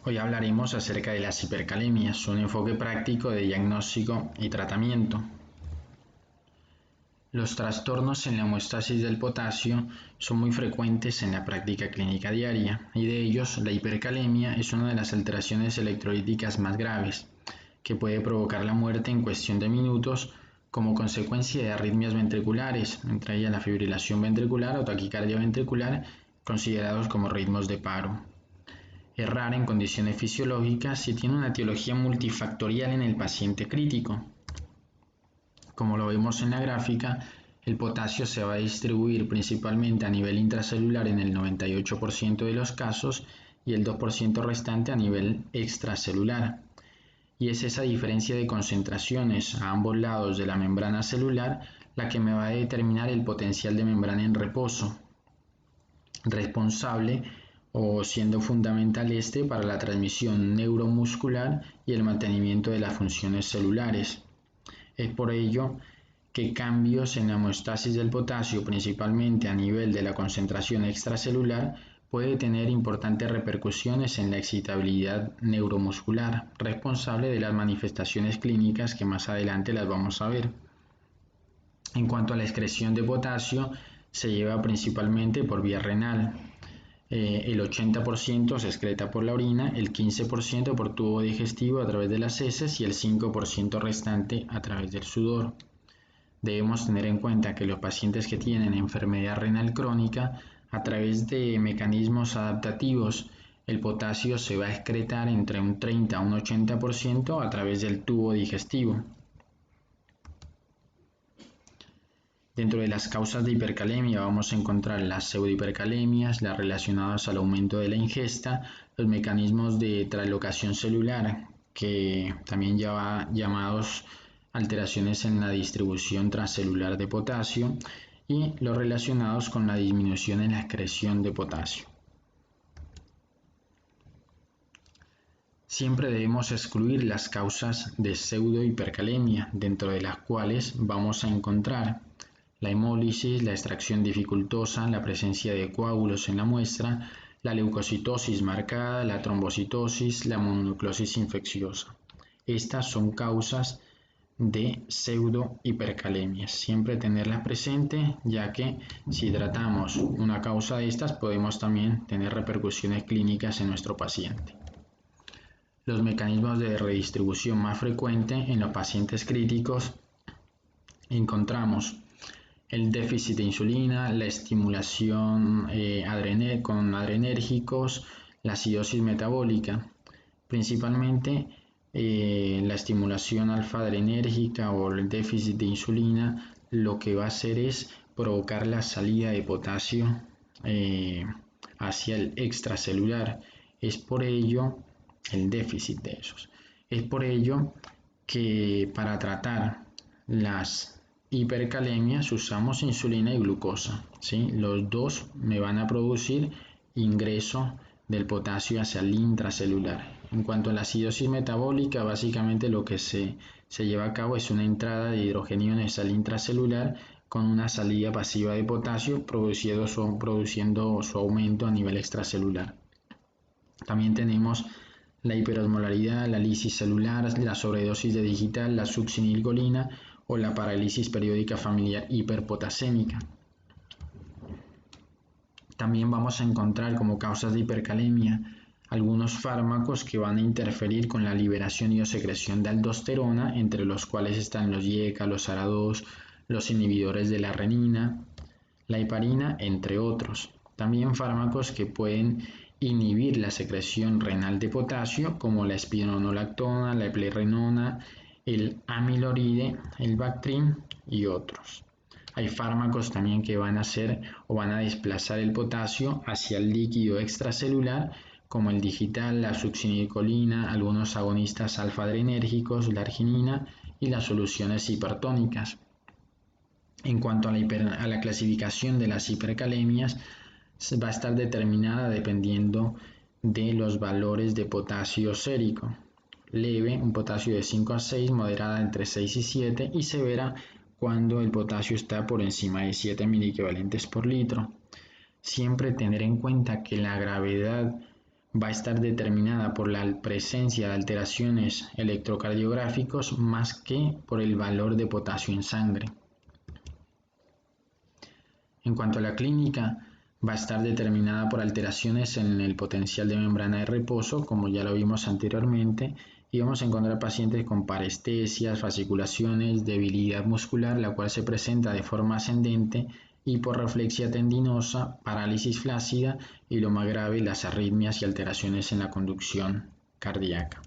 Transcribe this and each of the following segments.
Hoy hablaremos acerca de las hipercalemias, un enfoque práctico de diagnóstico y tratamiento. Los trastornos en la homeostasis del potasio son muy frecuentes en la práctica clínica diaria, y de ellos la hipercalemia es una de las alteraciones electrolíticas más graves, que puede provocar la muerte en cuestión de minutos como consecuencia de arritmias ventriculares, entre ellas la fibrilación ventricular o taquicardia ventricular, considerados como ritmos de paro. Es rara en condiciones fisiológicas y tiene una etiología multifactorial en el paciente crítico. Como lo vemos en la gráfica, el potasio se va a distribuir principalmente a nivel intracelular en el 98% de los casos y el 2% restante a nivel extracelular. Y es esa diferencia de concentraciones a ambos lados de la membrana celular la que me va a determinar el potencial de membrana en reposo, responsable o siendo fundamental para la transmisión neuromuscular y el mantenimiento de las funciones celulares. Es por ello que cambios en la homeostasis del potasio, principalmente a nivel de la concentración extracelular, puede tener importantes repercusiones en la excitabilidad neuromuscular, responsable de las manifestaciones clínicas que más adelante las vamos a ver. En cuanto a la excreción de potasio, se lleva principalmente por vía renal. El 80% se excreta por la orina, el 15% por tubo digestivo a través de las heces y el 5% restante a través del sudor. Debemos tener en cuenta que los pacientes que tienen enfermedad renal crónica, a través de mecanismos adaptativos, el potasio se va a excretar entre un 30 a un 80% a través del tubo digestivo. Dentro de las causas de hipercalemia vamos a encontrar las pseudohipercalemias, las relacionadas al aumento de la ingesta, los mecanismos de traslocación celular, que también llamados alteraciones en la distribución transcelular de potasio, y los relacionados con la disminución en la excreción de potasio. Siempre debemos excluir las causas de pseudohipercalemia, dentro de las cuales vamos a encontrar la hemólisis, la extracción dificultosa, la presencia de coágulos en la muestra, la leucocitosis marcada, la trombocitosis, la mononucleosis infecciosa. Estas son causas de pseudohipercalemias. Siempre tenerlas presente, ya que si tratamos una causa de estas, podemos también tener repercusiones clínicas en nuestro paciente. Los mecanismos de redistribución más frecuentes en los pacientes críticos encontramos el déficit de insulina, la estimulación con adrenérgicos, la acidosis metabólica. Principalmente la estimulación alfa-adrenérgica o el déficit de insulina lo que va a hacer es provocar la salida de potasio hacia el extracelular. Es por ello el déficit de esos. Es por ello que para tratar las hipercalemias usamos insulina y glucosa, ¿sí? Los dos me van a producir ingreso del potasio hacia el intracelular. En cuanto a la acidosis metabólica, básicamente lo que se lleva a cabo es una entrada de hidrogeniones al intracelular con una salida pasiva de potasio, produciendo su aumento a nivel extracelular. También tenemos la hiperosmolaridad, la lisis celular, la sobredosis de digital, la succinilcolina o la parálisis periódica familiar hiperpotasémica. También vamos a encontrar como causas de hipercalemia algunos fármacos que van a interferir con la liberación y o secreción de aldosterona, entre los cuales están los IECA, los ARA2, los inhibidores de la renina, la heparina, entre otros. También fármacos que pueden inhibir la secreción renal de potasio, como la espironolactona, la eplerenona, el amiloride, el Bactrim y otros. Hay fármacos también que van a hacer o van a desplazar el potasio hacia el líquido extracelular, como el digital, la succinilcolina, algunos agonistas alfa-adrenérgicos, la arginina y las soluciones hipertónicas. En cuanto a la clasificación de las hipercalemias, va a estar determinada dependiendo de los valores de potasio sérico. Leve, un potasio de 5 a 6, moderada entre 6 y 7 y severa cuando el potasio está por encima de 7 miliequivalentes por litro. Siempre tener en cuenta que la gravedad va a estar determinada por la presencia de alteraciones electrocardiográficas más que por el valor de potasio en sangre. En cuanto a la clínica, va a estar determinada por alteraciones en el potencial de membrana de reposo, como ya lo vimos anteriormente, y vamos a encontrar pacientes con parestesias, fasciculaciones, debilidad muscular, la cual se presenta de forma ascendente, hiporreflexia tendinosa, parálisis flácida y lo más grave, las arritmias y alteraciones en la conducción cardíaca.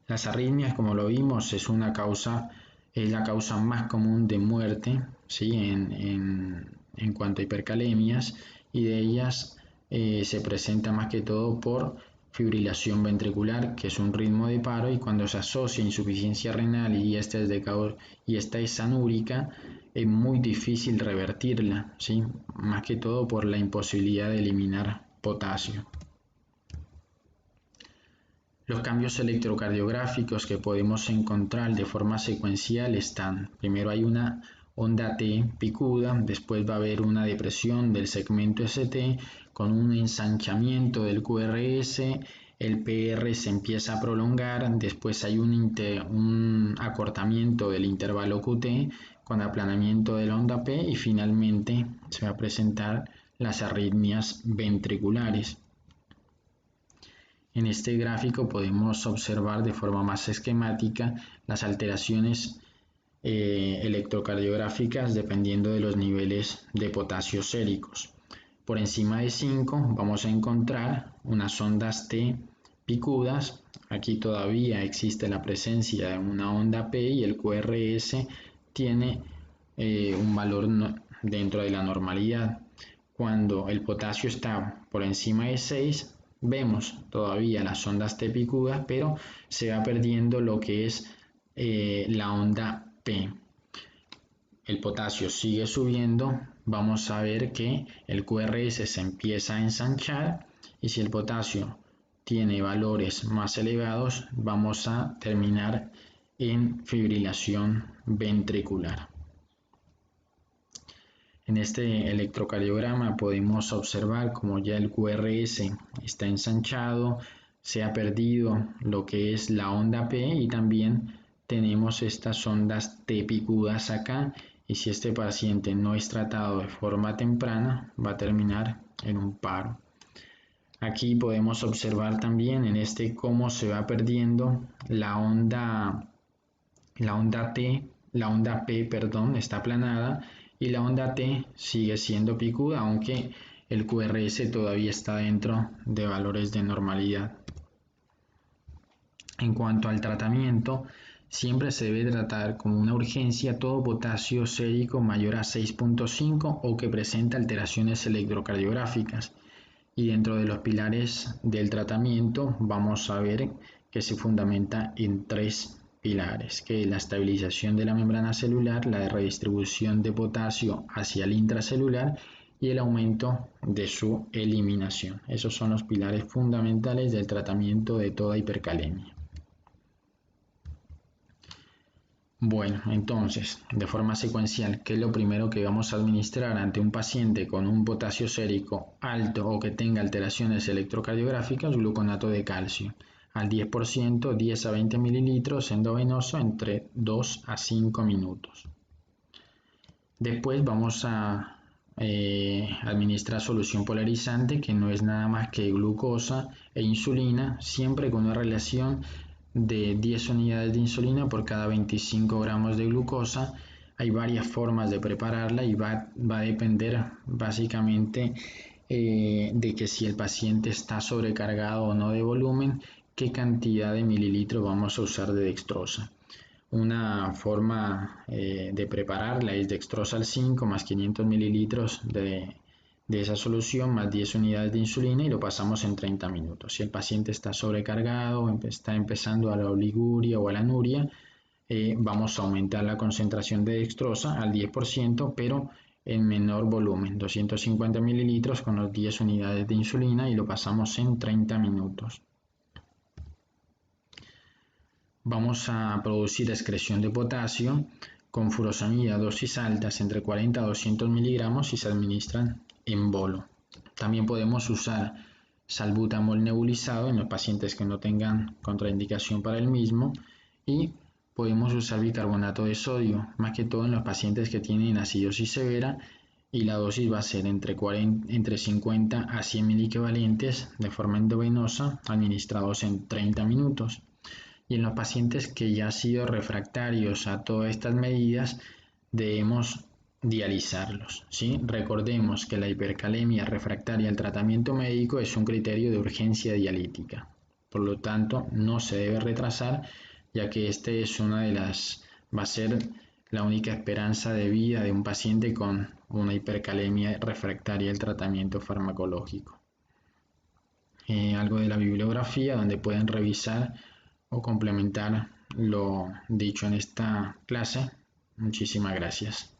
Las arritmias, como lo vimos, es la causa más común de muerte, ¿sí? en cuanto a hipercalemias, y de ellas se presenta más que todo por fibrilación ventricular, que es un ritmo de paro, y cuando se asocia insuficiencia renal y esta es anúrica, es muy difícil revertirla, ¿sí? Más que todo por la imposibilidad de eliminar potasio. Los cambios electrocardiográficos que podemos encontrar de forma secuencial están: primero hay una onda T picuda, después va a haber una depresión del segmento ST con un ensanchamiento del QRS, el PR se empieza a prolongar, después hay un acortamiento del intervalo QT con aplanamiento de la onda P y finalmente se va a presentar las arritmias ventriculares. En este gráfico podemos observar de forma más esquemática las alteraciones electrocardiográficas dependiendo de los niveles de potasio séricos. Por encima de 5 vamos a encontrar unas ondas T picudas. Aquí todavía existe la presencia de una onda P y el QRS tiene un valor dentro de la normalidad. Cuando el potasio está por encima de 6, vemos todavía las ondas T picudas, pero se va perdiendo lo que es la onda P. El potasio sigue subiendo, vamos a ver que el QRS se empieza a ensanchar, y si el potasio tiene valores más elevados, vamos a terminar en fibrilación ventricular. En este electrocardiograma podemos observar como ya el QRS está ensanchado, se ha perdido lo que es la onda P y también tenemos estas ondas T picudas acá, y si este paciente no es tratado de forma temprana va a terminar en un paro. Aquí podemos observar también en cómo se va perdiendo la onda P, perdón, está aplanada, y la onda T sigue siendo picuda, aunque el QRS todavía está dentro de valores de normalidad. En cuanto al tratamiento, siempre se debe tratar como una urgencia todo potasio sérico mayor a 6.5 o que presenta alteraciones electrocardiográficas. Y dentro de los pilares del tratamiento vamos a ver que se fundamenta en 3 pilares, que es la estabilización de la membrana celular, la redistribución de potasio hacia el intracelular y el aumento de su eliminación. Esos son los pilares fundamentales del tratamiento de toda hipercalemia. Bueno, entonces, de forma secuencial, ¿qué es lo primero que vamos a administrar ante un paciente con un potasio sérico alto o que tenga alteraciones electrocardiográficas? Gluconato de calcio al 10%, 10 a 20 mililitros endovenoso entre 2 a 5 minutos. Después vamos a administrar solución polarizante, que no es nada más que glucosa e insulina, siempre con una relación de 10 unidades de insulina por cada 25 gramos de glucosa. Hay varias formas de prepararla y va a depender básicamente de que si el paciente está sobrecargado o no de volumen, qué cantidad de mililitros vamos a usar de dextrosa. Una forma de prepararla es dextrosa al 5 más 500 mililitros de esa solución más 10 unidades de insulina y lo pasamos en 30 minutos. Si el paciente está sobrecargado, está empezando a la oliguria o a la anuria, vamos a aumentar la concentración de dextrosa al 10%, pero en menor volumen, 250 mililitros con las 10 unidades de insulina, y lo pasamos en 30 minutos. Vamos a producir excreción de potasio con furosemida, dosis altas entre 40 a 200 miligramos, y se administran en bolo. También podemos usar salbutamol nebulizado en los pacientes que no tengan contraindicación para el mismo y podemos usar bicarbonato de sodio, más que todo en los pacientes que tienen acidosis severa y la dosis va a ser entre 50 a 100 miliequivalentes de forma endovenosa administrados en 30 minutos. Y en los pacientes que ya han sido refractarios a todas estas medidas debemos dializarlos, ¿sí? Recordemos que la hipercalemia refractaria al tratamiento médico es un criterio de urgencia dialítica. Por lo tanto, no se debe retrasar, ya que va a ser la única esperanza de vida de un paciente con una hipercalemia refractaria al tratamiento farmacológico. Algo de la bibliografía donde pueden revisar o complementar lo dicho en esta clase. Muchísimas gracias.